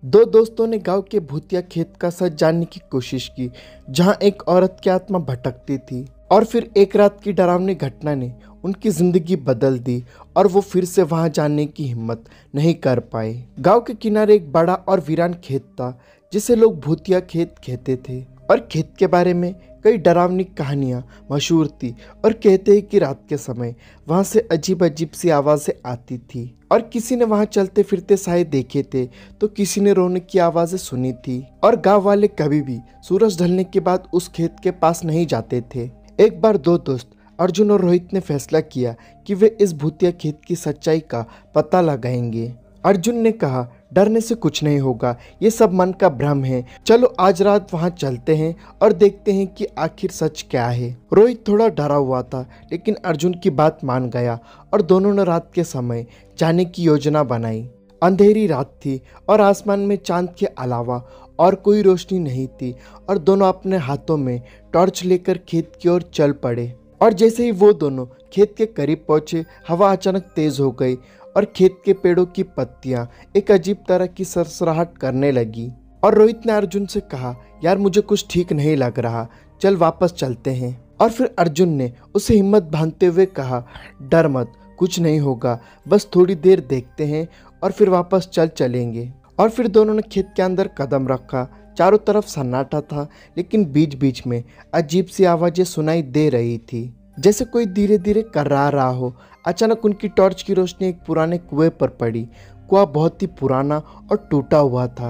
दो दोस्तों ने गांव के भूतिया खेत का सच जानने की कोशिश की, जहां एक औरत की आत्मा भटकती थी। और फिर एक रात की डरावनी घटना ने उनकी जिंदगी बदल दी और वो फिर से वहां जाने की हिम्मत नहीं कर पाए। गांव के किनारे एक बड़ा और वीरान खेत था, जिसे लोग भूतिया खेत कहते थे। और खेत के बारे में कई डरावनी कहानियां मशहूर थी और कहते हैं कि रात के समय वहां से अजीब अजीब सी आवाजें आती थी और किसी ने वहां चलते फिरते साए देखे थे तो किसी ने रोने की आवाजें सुनी थी। और गांव वाले कभी भी सूरज ढलने के बाद उस खेत के पास नहीं जाते थे। एक बार दो दोस्त अर्जुन और रोहित ने फैसला किया कि वे इस भूतिया खेत की सच्चाई का पता लगाएंगे। अर्जुन ने कहा, डरने से कुछ नहीं होगा, ये सब मन का भ्रम है। चलो आज रात वहां चलते हैं और देखते हैं कि आखिर सच क्या है। रोहित थोड़ा डरा हुआ था, लेकिन अर्जुन की बात मान गया और दोनों ने रात के समय जाने की योजना बनाई। अंधेरी रात थी और आसमान में चांद के अलावा और कोई रोशनी नहीं थी और दोनों अपने हाथों में टॉर्च लेकर खेत की ओर चल पड़े। और जैसे ही वो दोनों खेत के करीब पहुंचे, हवा अचानक तेज हो गई और खेत के पेड़ों की पत्तियां एक अजीब तरह की सरसराहट करने लगी। और रोहित ने अर्जुन से कहा, यार मुझे कुछ ठीक नहीं लग रहा, चल वापस चलते हैं। और फिर अर्जुन ने उसे हिम्मत बांधते हुए कहा, डर मत, कुछ नहीं होगा, बस थोड़ी देर देखते हैं और फिर वापस चलेंगे। और फिर दोनों ने खेत के अंदर कदम रखा। चारों तरफ सन्नाटा था, लेकिन बीच बीच में अजीब सी आवाजें सुनाई दे रही थी, जैसे कोई धीरे धीरे कर्रा रहा हो। अचानक उनकी टॉर्च की रोशनी एक पुराने कुएं पर पड़ी। कुआं बहुत ही पुराना और टूटा हुआ था।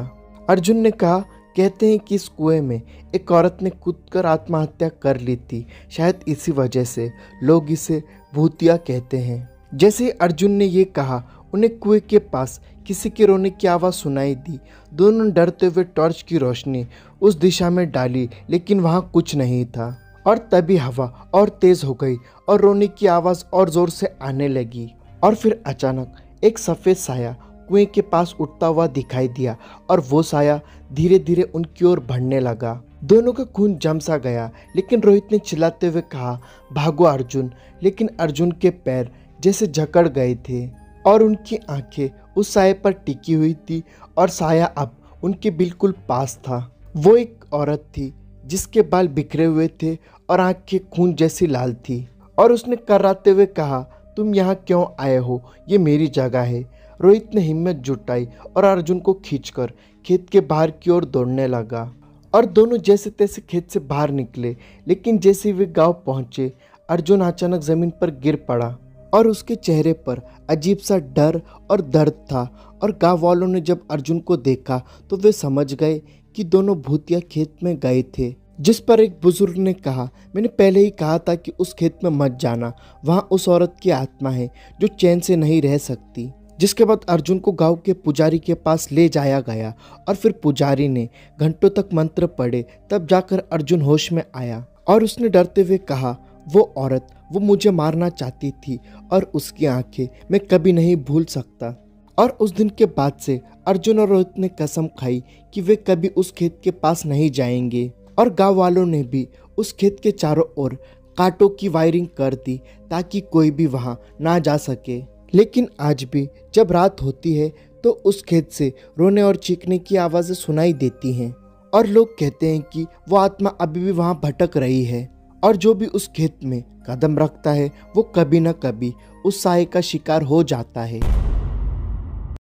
अर्जुन ने कहा, कहते हैं कि इस कुएं में एक औरत ने कूदकर आत्महत्या कर ली थी, शायद इसी वजह से लोग इसे भूतिया कहते हैं। जैसे ही अर्जुन ने ये कहा, उन्हें कुएं के पास किसी के रोने की आवाज़ सुनाई दी। दोनों डरते हुए टॉर्च की रोशनी उस दिशा में डाली, लेकिन वहाँ कुछ नहीं था। और तभी हवा और तेज हो गई और रोने की आवाज़ और ज़ोर से आने लगी। और फिर अचानक एक सफ़ेद साया कुएं के पास उठता हुआ दिखाई दिया और वो साया धीरे धीरे उनकी ओर बढ़ने लगा। दोनों का खून जम सा गया, लेकिन रोहित ने चिल्लाते हुए कहा, भागो अर्जुन। लेकिन अर्जुन के पैर जैसे जकड़ गए थे और उनकी आंखें उस साये पर टिकी हुई थी और साया अब उनके बिल्कुल पास था। वो एक औरत थी जिसके बाल बिखरे हुए थे और आंखें खून जैसी लाल थी। और उसने कर्राते हुए कहा, तुम यहाँ क्यों आए हो, ये मेरी जगह है। रोहित ने हिम्मत जुटाई और अर्जुन को खींचकर खेत के बाहर की ओर दौड़ने लगा। और दोनों जैसे तैसे खेत से बाहर निकले, लेकिन जैसे वे गांव पहुंचे, अर्जुन अचानक जमीन पर गिर पड़ा और उसके चेहरे पर अजीब सा डर और दर्द था। और गांव वालों ने जब अर्जुन को देखा तो वे समझ गए कि दोनों भूतिया खेत में गए थे। जिस पर एक बुजुर्ग ने कहा, मैंने पहले ही कहा था कि उस खेत में मत जाना, वहाँ उस औरत की आत्मा है जो चैन से नहीं रह सकती। जिसके बाद अर्जुन को गांव के पुजारी के पास ले जाया गया और फिर पुजारी ने घंटों तक मंत्र पढ़े, तब जाकर अर्जुन होश में आया। और उसने डरते हुए कहा, वो औरत वो मुझे मारना चाहती थी और उसकी आंखें मैं कभी नहीं भूल सकता। और उस दिन के बाद से अर्जुन और रोहित ने कसम खाई कि वे कभी उस खेत के पास नहीं जाएंगे। और गांव वालों ने भी उस खेत के चारों ओर कांटों की वायरिंग कर दी ताकि कोई भी वहां ना जा सके। लेकिन आज भी जब रात होती है तो उस खेत से रोने और चीखने की आवाज़ें सुनाई देती हैं और लोग कहते हैं कि वो आत्मा अभी भी वहां भटक रही है। और जो भी उस खेत में कदम रखता है वो कभी न कभी उस साये का शिकार हो जाता है।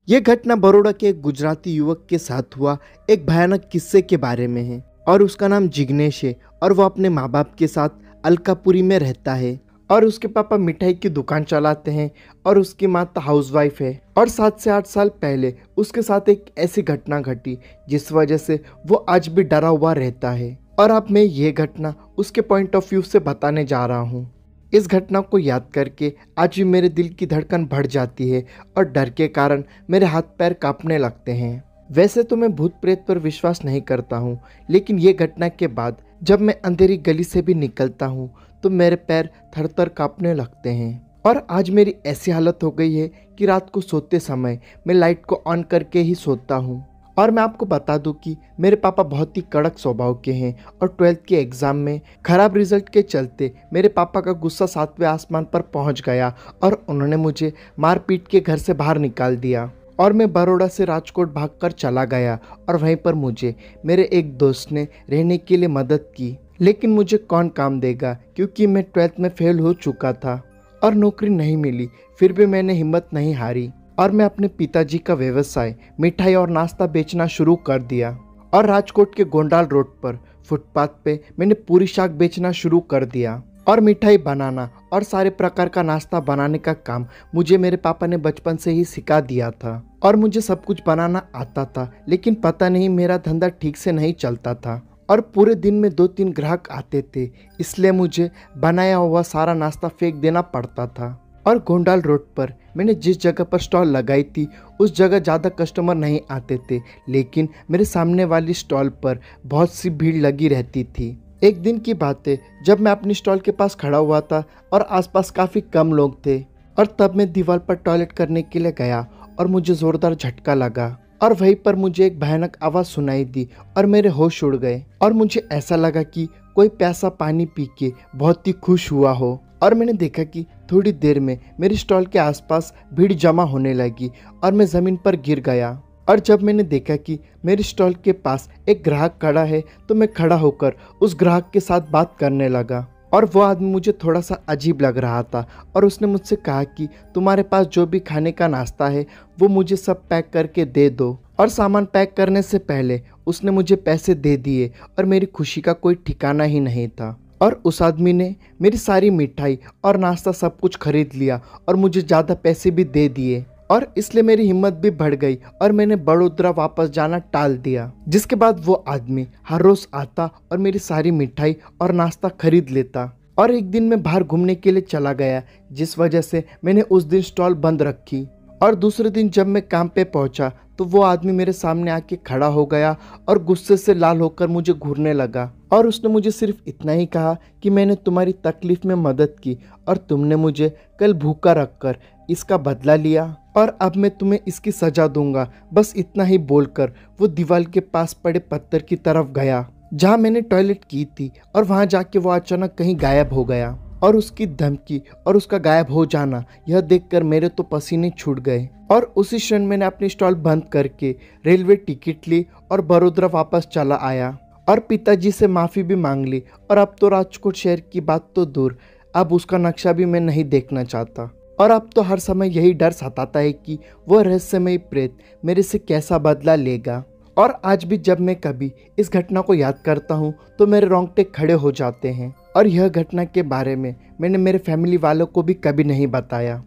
यह घटना बड़ौदा के एक गुजराती युवक के साथ हुआ एक भयानक किस्से के बारे में है। और उसका नाम जिग्नेश है और वो अपने माँ बाप के साथ अलकापुरी में रहता है। और उसके पापा मिठाई की दुकान चलाते हैं और उसकी माता हाउसवाइफ है। और 7 से 8 साल पहले उसके साथ एक ऐसी घटना घटी जिस वजह से वो आज भी डरा हुआ रहता है। और अब मैं ये घटना उसके पॉइंट ऑफ व्यू से बताने जा रहा हूँ। इस घटना को याद करके आज भी मेरे दिल की धड़कन बढ़ जाती है और डर के कारण मेरे हाथ पैर कांपने लगते हैं। वैसे तो मैं भूत प्रेत पर विश्वास नहीं करता हूँ, लेकिन ये घटना के बाद जब मैं अंधेरी गली से भी निकलता हूँ तो मेरे पैर थर थर कांपने लगते हैं। और आज मेरी ऐसी हालत हो गई है कि रात को सोते समय मैं लाइट को ऑन करके ही सोता हूँ। और मैं आपको बता दूं कि मेरे पापा बहुत ही कड़क स्वभाव के हैं और 12th के एग्ज़ाम में खराब रिजल्ट के चलते मेरे पापा का गुस्सा 7वें आसमान पर पहुंच गया और उन्होंने मुझे मार पीट के घर से बाहर निकाल दिया। और मैं बड़ौदा से राजकोट भागकर चला गया और वहीं पर मुझे मेरे एक दोस्त ने रहने के लिए मदद की। लेकिन मुझे कौन काम देगा क्योंकि मैं 12th में फेल हो चुका था और नौकरी नहीं मिली। फिर भी मैंने हिम्मत नहीं हारी और मैं अपने पिताजी का व्यवसाय मिठाई और नाश्ता बेचना शुरू कर दिया। और राजकोट के गोंडाल रोड पर फुटपाथ पे मैंने पूरी शाक बेचना शुरू कर दिया। और मिठाई बनाना और सारे प्रकार का नाश्ता बनाने का काम मुझे मेरे पापा ने बचपन से ही सिखा दिया था और मुझे सब कुछ बनाना आता था। लेकिन पता नहीं मेरा धंधा ठीक से नहीं चलता था और पूरे दिन में 2-3 ग्राहक आते थे, इसलिए मुझे बनाया हुआ सारा नाश्ता फेंक देना पड़ता था। और गोंडाल रोड पर मैंने जिस जगह पर स्टॉल लगाई थी उस जगह ज़्यादा कस्टमर नहीं आते थे, लेकिन मेरे सामने वाली स्टॉल पर बहुत सी भीड़ लगी रहती थी। एक दिन की बात है जब मैं अपनी स्टॉल के पास खड़ा हुआ था और आसपास काफ़ी कम लोग थे और तब मैं दीवार पर टॉयलेट करने के लिए गया और मुझे ज़ोरदार झटका लगा और वहीं पर मुझे एक भयानक आवाज़ सुनाई दी और मेरे होश उड़ गए और मुझे ऐसा लगा कि कोई प्यासा पानी पी के बहुत ही खुश हुआ हो। और मैंने देखा कि थोड़ी देर में मेरी स्टॉल के आसपास भीड़ जमा होने लगी और मैं ज़मीन पर गिर गया। और जब मैंने देखा कि मेरी स्टॉल के पास एक ग्राहक खड़ा है तो मैं खड़ा होकर उस ग्राहक के साथ बात करने लगा। और वो आदमी मुझे थोड़ा सा अजीब लग रहा था और उसने मुझसे कहा कि तुम्हारे पास जो भी खाने का नाश्ता है वो मुझे सब पैक करके दे दो। और सामान पैक करने से पहले उसने मुझे पैसे दे दिए और मेरी खुशी का कोई ठिकाना ही नहीं था। और उस आदमी ने मेरी सारी मिठाई और नाश्ता सब कुछ खरीद लिया और मुझे ज़्यादा पैसे भी दे दिए और इसलिए मेरी हिम्मत भी बढ़ गई और मैंने बड़ौदा वापस जाना टाल दिया। जिसके बाद वो आदमी हर रोज आता और मेरी सारी मिठाई और नाश्ता खरीद लेता। और एक दिन मैं बाहर घूमने के लिए चला गया जिस वजह से मैंने उस दिन स्टॉल बंद रखी। और दूसरे दिन जब मैं काम पे पहुंचा तो वो आदमी मेरे सामने आके खड़ा हो गया और गुस्से से लाल होकर मुझे घूरने लगा और उसने मुझे सिर्फ इतना ही कहा कि मैंने तुम्हारी तकलीफ में मदद की और तुमने मुझे कल भूखा रखकर इसका बदला लिया और अब मैं तुम्हें इसकी सजा दूंगा। बस इतना ही बोलकर वो दीवार के पास पड़े पत्थर की तरफ गया जहाँ मैंने टॉयलेट की थी और वहाँ जाके वो अचानक कहीं गायब हो गया। और उसकी धमकी और उसका गायब हो जाना यह देखकर मेरे तो पसीने छूट गए। और उसी क्षण मैंने अपनी स्टॉल बंद करके रेलवे टिकट ली और बड़ौदा वापस चला आया और पिताजी से माफ़ी भी मांग ली। और अब तो राजकोट शहर की बात तो दूर, अब उसका नक्शा भी मैं नहीं देखना चाहता। और अब तो हर समय यही डर सताता है कि वो रहस्यमय प्रेत मेरे से कैसा बदला लेगा। और आज भी जब मैं कभी इस घटना को याद करता हूँ तो मेरे रोंगटे खड़े हो जाते हैं। और यह घटना के बारे में मैंने मेरे फैमिली वालों को भी कभी नहीं बताया।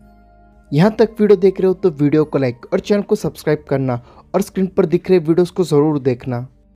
यहाँ तक वीडियो देख रहे हो तो वीडियो को लाइक और चैनल को सब्सक्राइब करना और स्क्रीन पर दिख रहे वीडियोस को ज़रूर देखना।